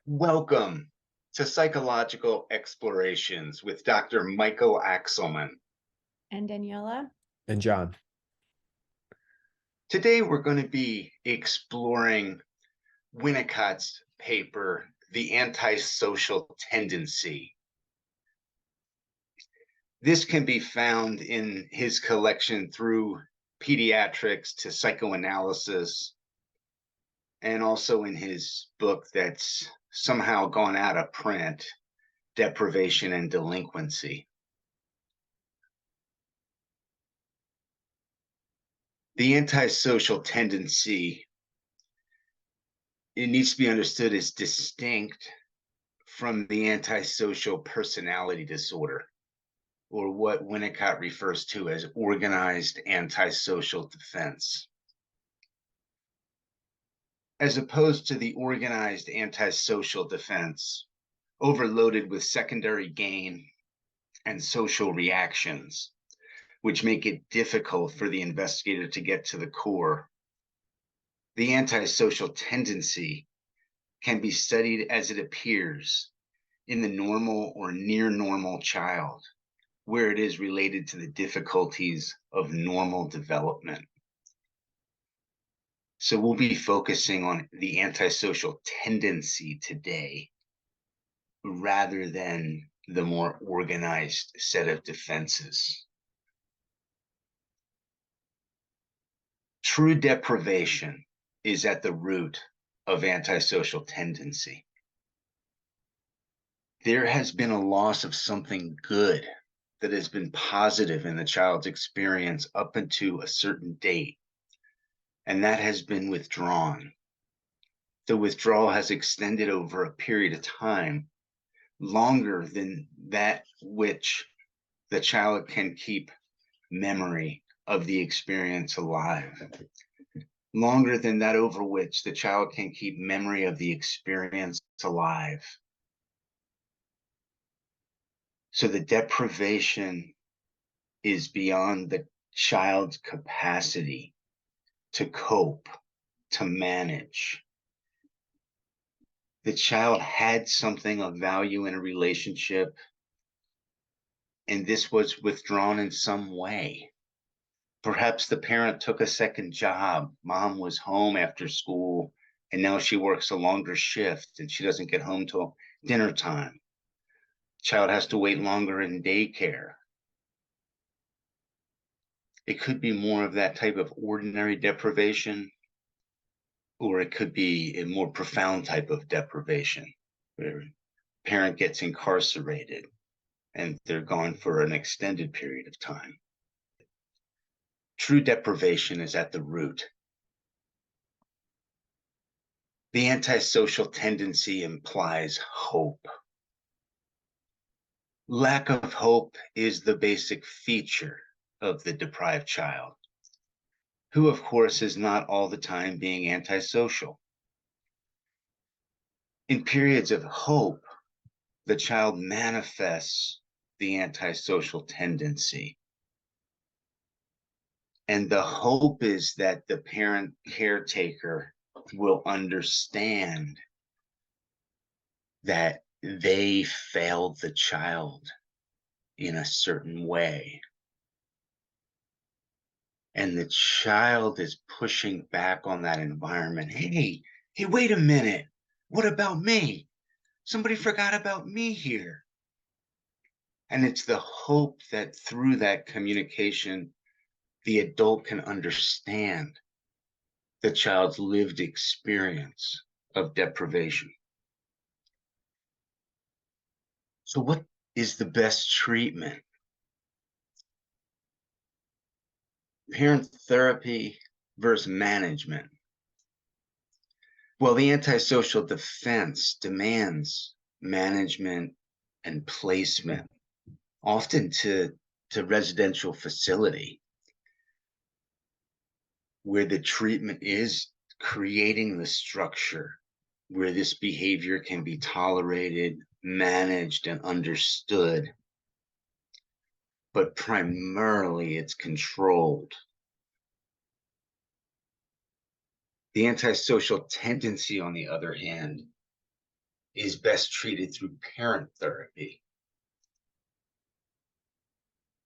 Welcome to Psychological Explorations with Dr. Michael Axelman. And Daniela? And John. Today we're going to be exploring Winnicott's paper, The Antisocial Tendency. This can be found in his collection through pediatrics to psychoanalysis, and also in his book that's somehow gone out of print, Deprivation and Delinquency. The antisocial tendency, it needs to be understood as distinct from the antisocial personality disorder, or what Winnicott refers to as organized antisocial defense. As opposed to the organized antisocial defense, overloaded with secondary gain and social reactions, which make it difficult for the investigator to get to the core. The antisocial tendency can be studied as it appears in the normal or near normal child, where it is related to the difficulties of normal development. So we'll be focusing on the antisocial tendency today, rather than the more organized set of defenses. True deprivation is at the root of antisocial tendency. There has been a loss of something good that has been positive in the child's experience up until a certain date, and that has been withdrawn. The withdrawal has extended over a period of time longer than that which the child can keep memory of the experience alive, longer than that over which the child can keep memory of the experience alive. So the deprivation is beyond the child's capacity to cope, to manage. The child had something of value in a relationship, and this was withdrawn in some way. Perhaps the parent took a second job. Mom was home after school, and now she works a longer shift, and she doesn't get home till dinner time. Child has to wait longer in daycare. It could be more of that type of ordinary deprivation, or it could be a more profound type of deprivation, where a parent gets incarcerated and they're gone for an extended period of time. True deprivation is at the root. The antisocial tendency implies hope. Lack of hope is the basic feature of the deprived child, who of course is not all the time being antisocial. In periods of hope, the child manifests the antisocial tendency. And the hope is that the parent caretaker will understand that they failed the child in a certain way. And the child is pushing back on that environment. Hey, wait a minute. What about me? Somebody forgot about me here. And it's the hope that through that communication, the adult can understand the child's lived experience of deprivation. So what is the best treatment? Parent therapy versus management. Well, the antisocial defense demands management and placement, often to residential facility, where the treatment is creating the structure where this behavior can be tolerated, managed, and understood. But primarily it's controlled. The antisocial tendency, on the other hand, is best treated through parent therapy.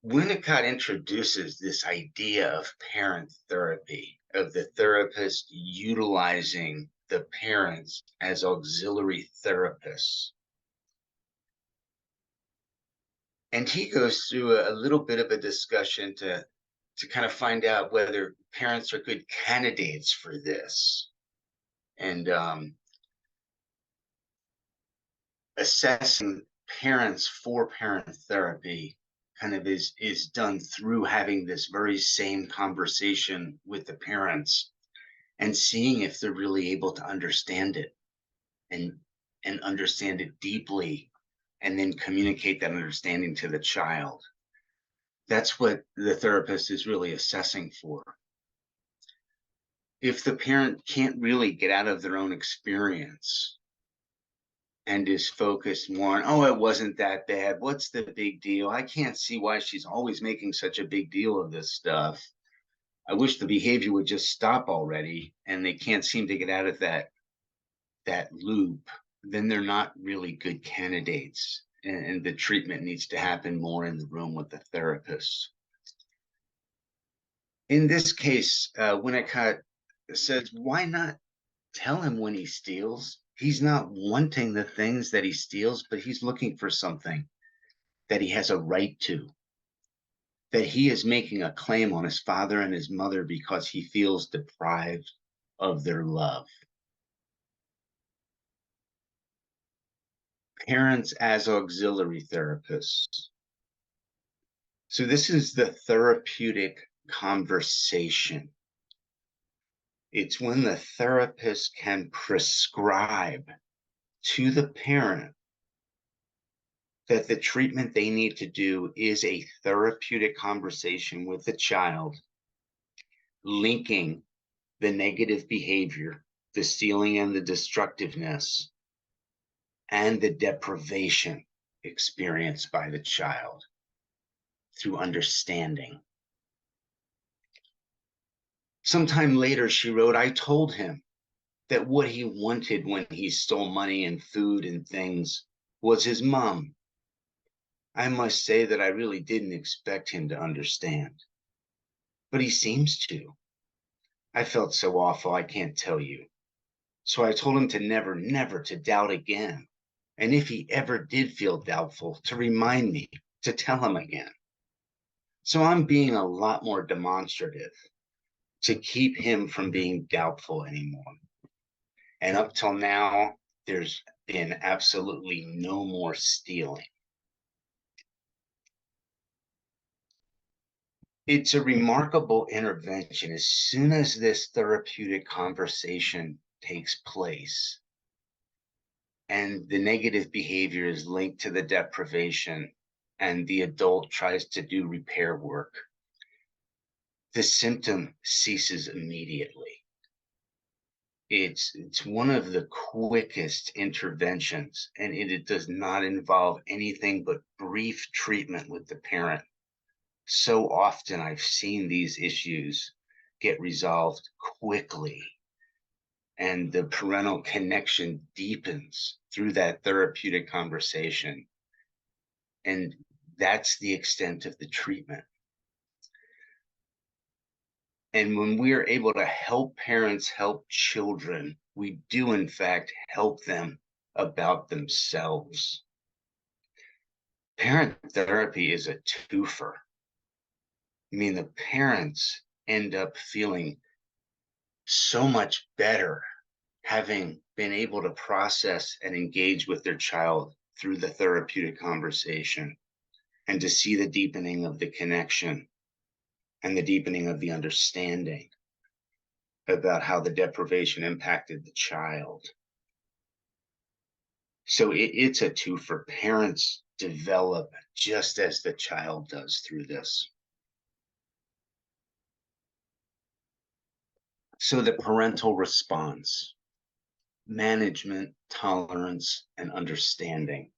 Winnicott introduces this idea of parent therapy, of the therapist utilizing the parents as auxiliary therapists. And he goes through a little bit of a discussion to kind of find out whether parents are good candidates for this. And assessing parents for parent therapy kind of is done through having this very same conversation with the parents and seeing if they're really able to understand it and understand it deeply and then communicate that understanding to the child. That's what the therapist is really assessing for. If the parent can't really get out of their own experience and is focused more on, oh, it wasn't that bad. What's the big deal? I can't see why she's always making such a big deal of this stuff. I wish the behavior would just stop already. And they can't seem to get out of that loop. Then they're not really good candidates. And the treatment needs to happen more in the room with the therapist. In this case, Winnicott says, why not tell him when he steals? He's not wanting the things that he steals, but he's looking for something that he has a right to, that he is making a claim on his father and his mother because he feels deprived of their love. Parents as auxiliary therapists. So this is the therapeutic conversation. It's when the therapist can prescribe to the parent that the treatment they need to do is a therapeutic conversation with the child, linking the negative behavior, the stealing and the destructiveness, and the deprivation experienced by the child through understanding. Sometime later, she wrote, I told him that what he wanted when he stole money and food and things was his mom. I must say that I really didn't expect him to understand, but he seems to. I felt so awful, I can't tell you. So I told him to never, never to doubt again. And if he ever did feel doubtful, to remind me, to tell him again. So I'm being a lot more demonstrative to keep him from being doubtful anymore. And up till now, there's been absolutely no more stealing. It's a remarkable intervention. As soon as this therapeutic conversation takes place and the negative behavior is linked to the deprivation and the adult tries to do repair work, the symptom ceases immediately. It's one of the quickest interventions, and it does not involve anything but brief treatment with the parent. So often I've seen these issues get resolved quickly, and the parental connection deepens through that therapeutic conversation. And that's the extent of the treatment. And when we are able to help parents help children, we do in fact help them about themselves. Parent therapy is a twofer. I mean, the parents end up feeling so much better having been able to process and engage with their child through the therapeutic conversation and to see the deepening of the connection and the deepening of the understanding about how the deprivation impacted the child. So it's a twofer. Parents develop just as the child does through this. So the parental response, management, tolerance, and understanding.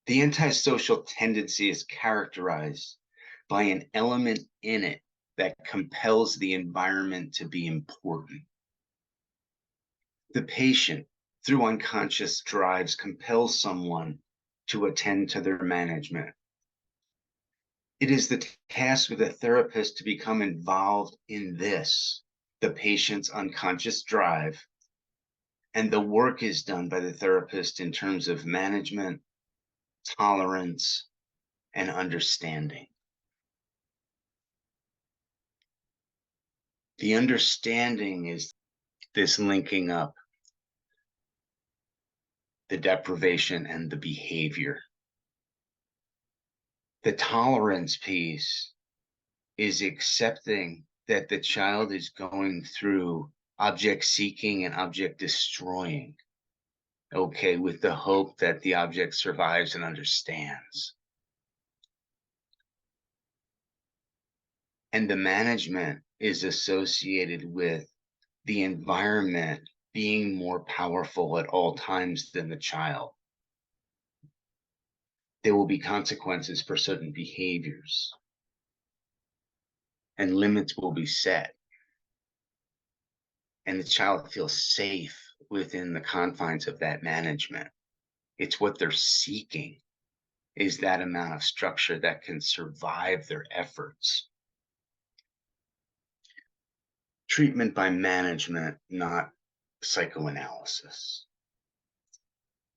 The antisocial tendency is characterized by an element in it that compels the environment to be important. The patient through unconscious drives compels someone to attend to their management. It is the task of the therapist to become involved in this, the patient's unconscious drive, and the work is done by the therapist in terms of management, tolerance, and understanding. The understanding is this linking up the deprivation and the behavior. The tolerance piece is accepting that the child is going through object seeking and object destroying, okay, with the hope that the object survives and understands. And the management is associated with the environment being more powerful at all times than the child. There will be consequences for certain behaviors, and limits will be set. And the child feels safe within the confines of that management. It's what they're seeking, is that amount of structure that can survive their efforts. Treatment by management, not psychoanalysis.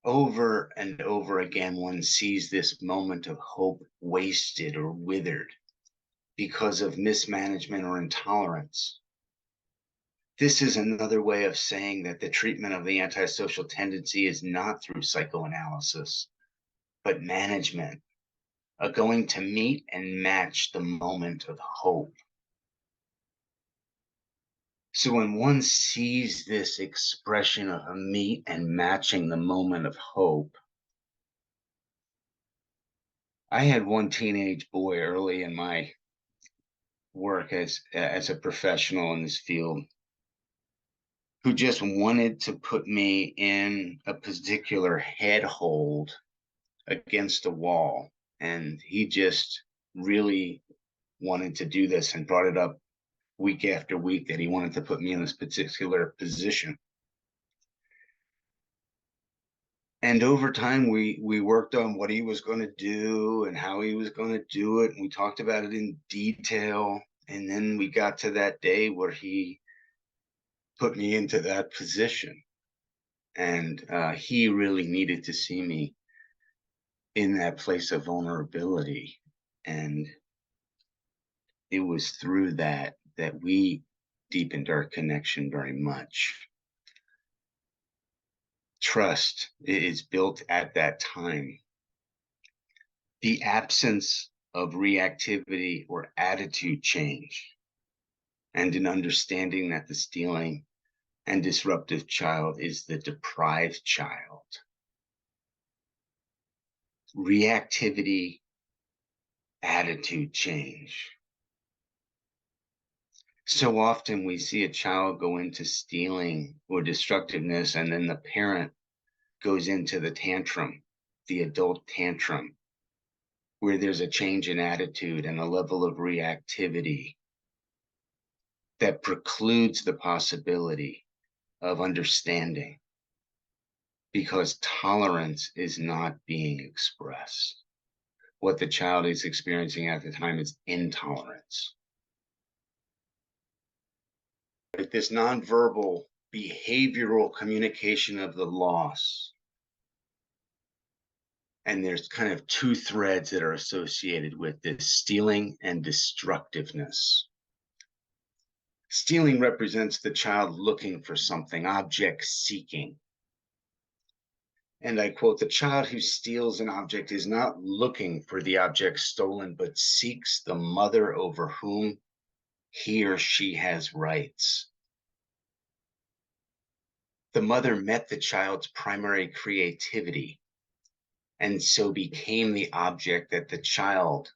Over and over again, one sees this moment of hope wasted or withered because of mismanagement or intolerance. This is another way of saying that the treatment of the antisocial tendency is not through psychoanalysis, but management, going to meet and match the moment of hope. So when one sees this expression of a meet and matching the moment of hope, I had one teenage boy early in my work as a professional in this field who just wanted to put me in a particular head hold against a wall. And he just really wanted to do this and brought it up week after week that he wanted to put me in this particular position. And over time, we worked on what he was going to do and how he was going to do it. And we talked about it in detail. And then we got to that day where he put me into that position. And he really needed to see me in that place of vulnerability. And it was through that we deepened our connection very much. Trust is built at that time. The absence of reactivity or attitude change, and an understanding that the stealing and disruptive child is the deprived child. Reactivity, attitude change. So often we see a child go into stealing or destructiveness, and then the parent goes into the tantrum, the adult tantrum, where there's a change in attitude and a level of reactivity that precludes the possibility of understanding, because tolerance is not being expressed. What the child is experiencing at the time is intolerance. This nonverbal behavioral communication of the loss, and there's kind of two threads that are associated with this: stealing and destructiveness. Stealing represents the child looking for something, object seeking. And I quote, "The child who steals an object is not looking for the object stolen, but seeks the mother over whom he or she has rights." The mother met the child's primary creativity and so became the object that the child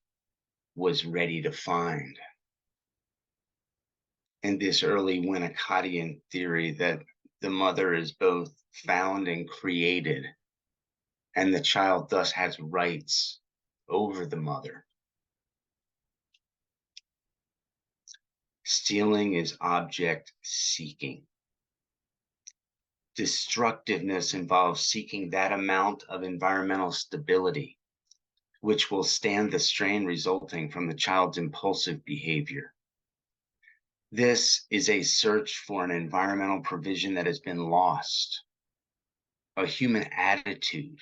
was ready to find. In this early Winnicottian theory that the mother is both found and created, and the child thus has rights over the mother. Stealing is object seeking. Destructiveness involves seeking that amount of environmental stability which will stand the strain resulting from the child's impulsive behavior. This is a search for an environmental provision that has been lost, a human attitude,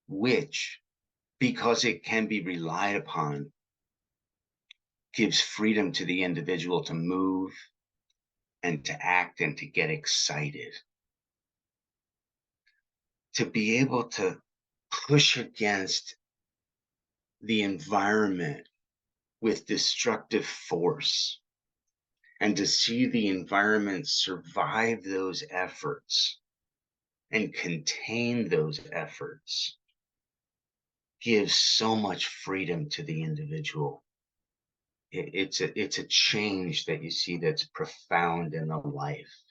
which, because it can be relied upon, gives freedom to the individual to move and to act and to get excited. To be able to push against the environment with destructive force and to see the environment survive those efforts and contain those efforts gives so much freedom to the individual. It's a change that you see that's profound in the life.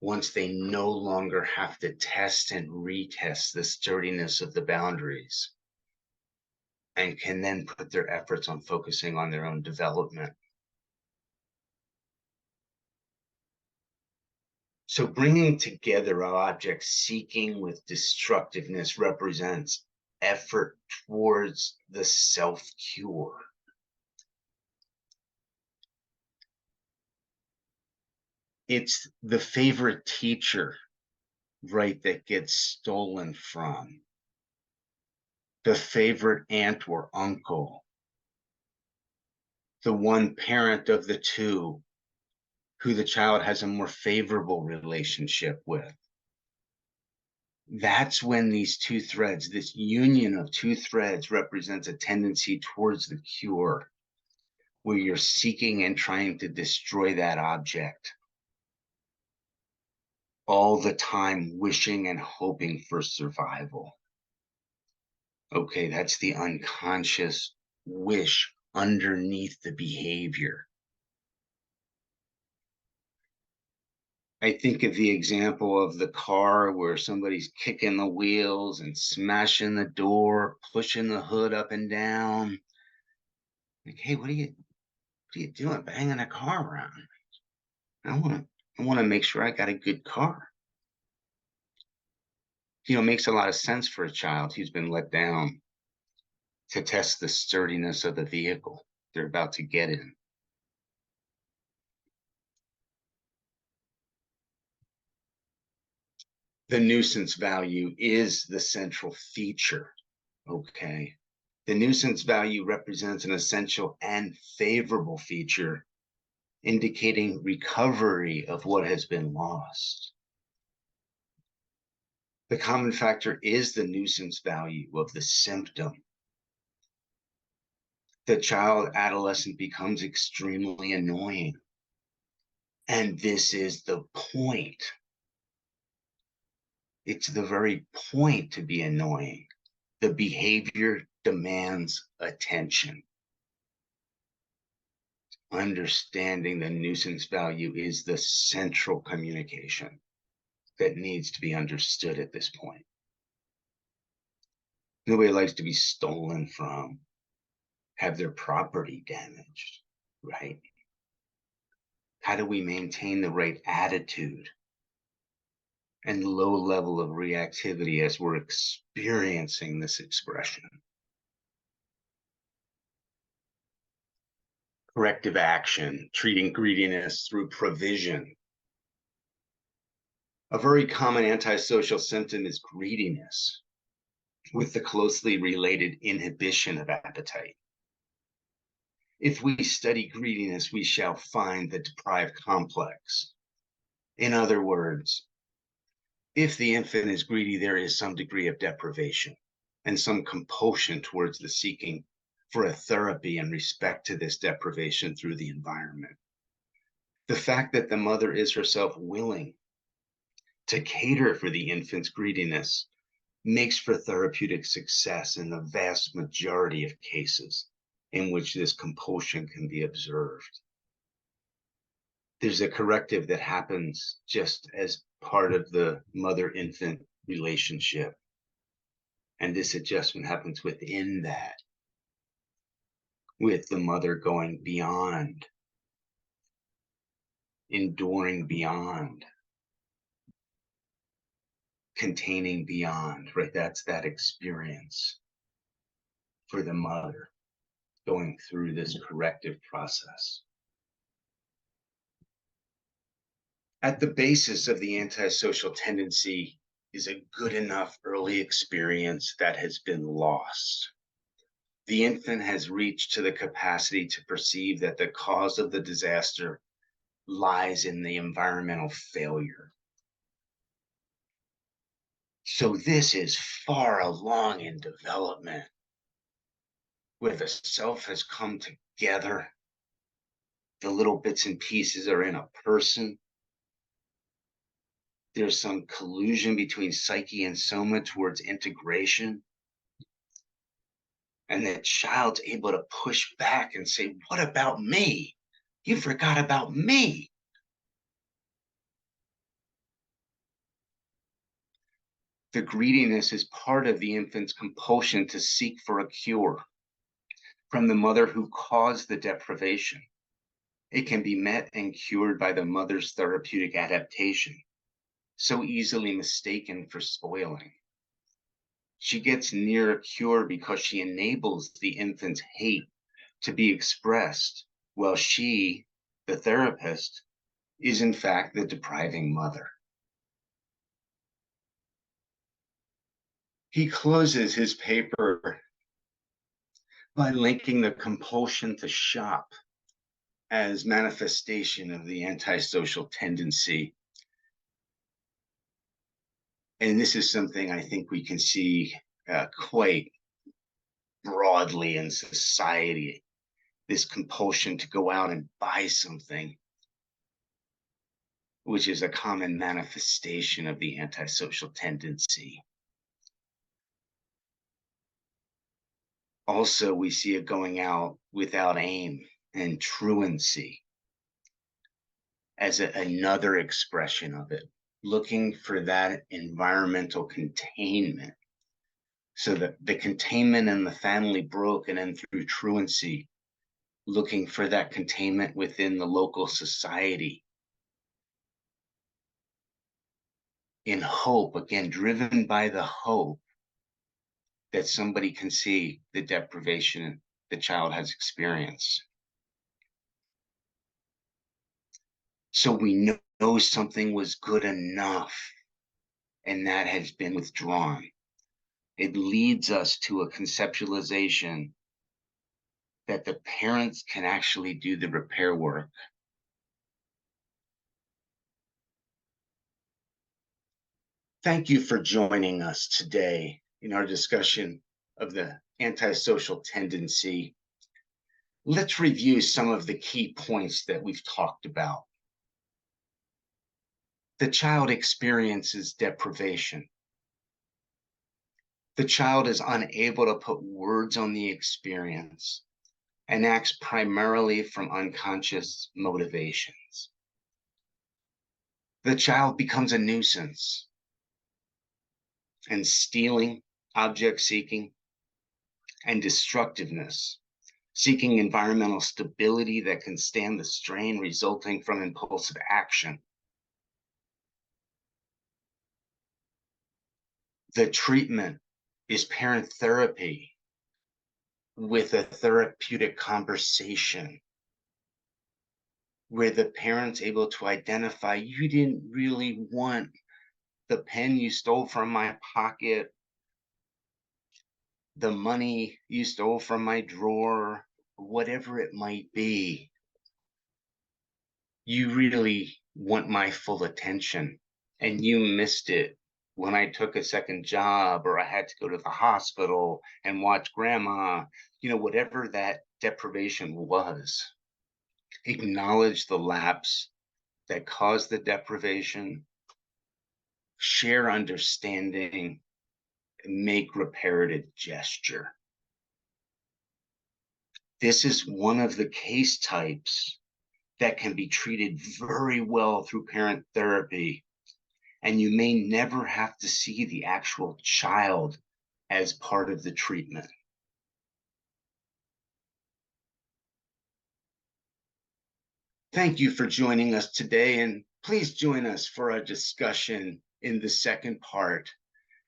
Once they no longer have to test and retest the sturdiness of the boundaries and can then put their efforts on focusing on their own development. So bringing together objects seeking with destructiveness represents effort towards the self-cure. It's the favorite teacher, right, that gets stolen from. The favorite aunt or uncle. The one parent of the two who the child has a more favorable relationship with. That's when these two threads, this union of two threads, represents a tendency towards the cure, where you're seeking and trying to destroy that object, all the time wishing and hoping for survival. Okay, that's the unconscious wish underneath the behavior. I think of the example of the car where somebody's kicking the wheels and smashing the door, pushing the hood up and down. Like, hey, what are you doing? Banging a car around. I want to make sure I got a good car. You know, it makes a lot of sense for a child who's been let down to test the sturdiness of the vehicle they're about to get in. The nuisance value is the central feature, okay? The nuisance value represents an essential and favorable feature indicating recovery of what has been lost. The common factor is the nuisance value of the symptom. The child adolescent becomes extremely annoying. And this is the point. It's the very point to be annoying. The behavior demands attention. Understanding the nuisance value is the central communication that needs to be understood at this point. Nobody likes to be stolen from, have their property damaged, right? How do we maintain the right attitude and low level of reactivity as we're experiencing this expression? Corrective action, treating greediness through provision. A very common antisocial symptom is greediness, with the closely related inhibition of appetite. If we study greediness, we shall find the deprived complex. In other words, if the infant is greedy, there is some degree of deprivation and some compulsion towards the seeking for a therapy in respect to this deprivation through the environment. The fact that the mother is herself willing to cater for the infant's greediness makes for therapeutic success in the vast majority of cases in which this compulsion can be observed. There's a corrective that happens just as part of the mother-infant relationship. And this adjustment happens within that, with the mother going beyond, enduring beyond, containing beyond, right? That's that experience for the mother going through this corrective process. At the basis of the antisocial tendency is a good enough early experience that has been lost. The infant has reached to the capacity to perceive that the cause of the disaster lies in the environmental failure. So this is far along in development, where the self has come together. The little bits and pieces are in a person. There's some collusion between psyche and soma towards integration. And the child's able to push back and say, what about me? You forgot about me. The greediness is part of the infant's compulsion to seek for a cure from the mother who caused the deprivation. It can be met and cured by the mother's therapeutic adaptation, so easily mistaken for spoiling. She gets near a cure because she enables the infant's hate to be expressed, while she, the therapist, is in fact the depriving mother. He closes his paper by linking the compulsion to shop as manifestation of the antisocial tendency. And this is something I think we can see quite broadly in society, this compulsion to go out and buy something, which is a common manifestation of the antisocial tendency. Also, we see it going out without aim and truancy as another expression of it, looking for that environmental containment. So that the containment in the family broke, and then through truancy, looking for that containment within the local society. In hope, again, driven by the hope that somebody can see the deprivation the child has experienced. So we know something was good enough, and that has been withdrawn. It leads us to a conceptualization that the parents can actually do the repair work. Thank you for joining us today in our discussion of the antisocial tendency. Let's review some of the key points that we've talked about. The child experiences deprivation. The child is unable to put words on the experience and acts primarily from unconscious motivations. The child becomes a nuisance, and stealing, object seeking, and destructiveness, seeking environmental stability that can stand the strain resulting from impulsive action. The treatment is parent therapy with a therapeutic conversation where the parent's able to identify, you didn't really want the pen you stole from my pocket, the money you stole from my drawer, whatever it might be. You really want my full attention, and you missed it when I took a second job, or I had to go to the hospital and watch grandma, whatever that deprivation was. Acknowledge the lapse that caused the deprivation, share understanding, and make reparative gesture. This is one of the case types that can be treated very well through parent therapy, and you may never have to see the actual child as part of the treatment. Thank you for joining us today, and please join us for our discussion in the second part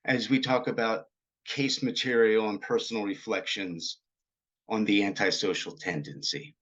as we talk about case material and personal reflections on the antisocial tendency.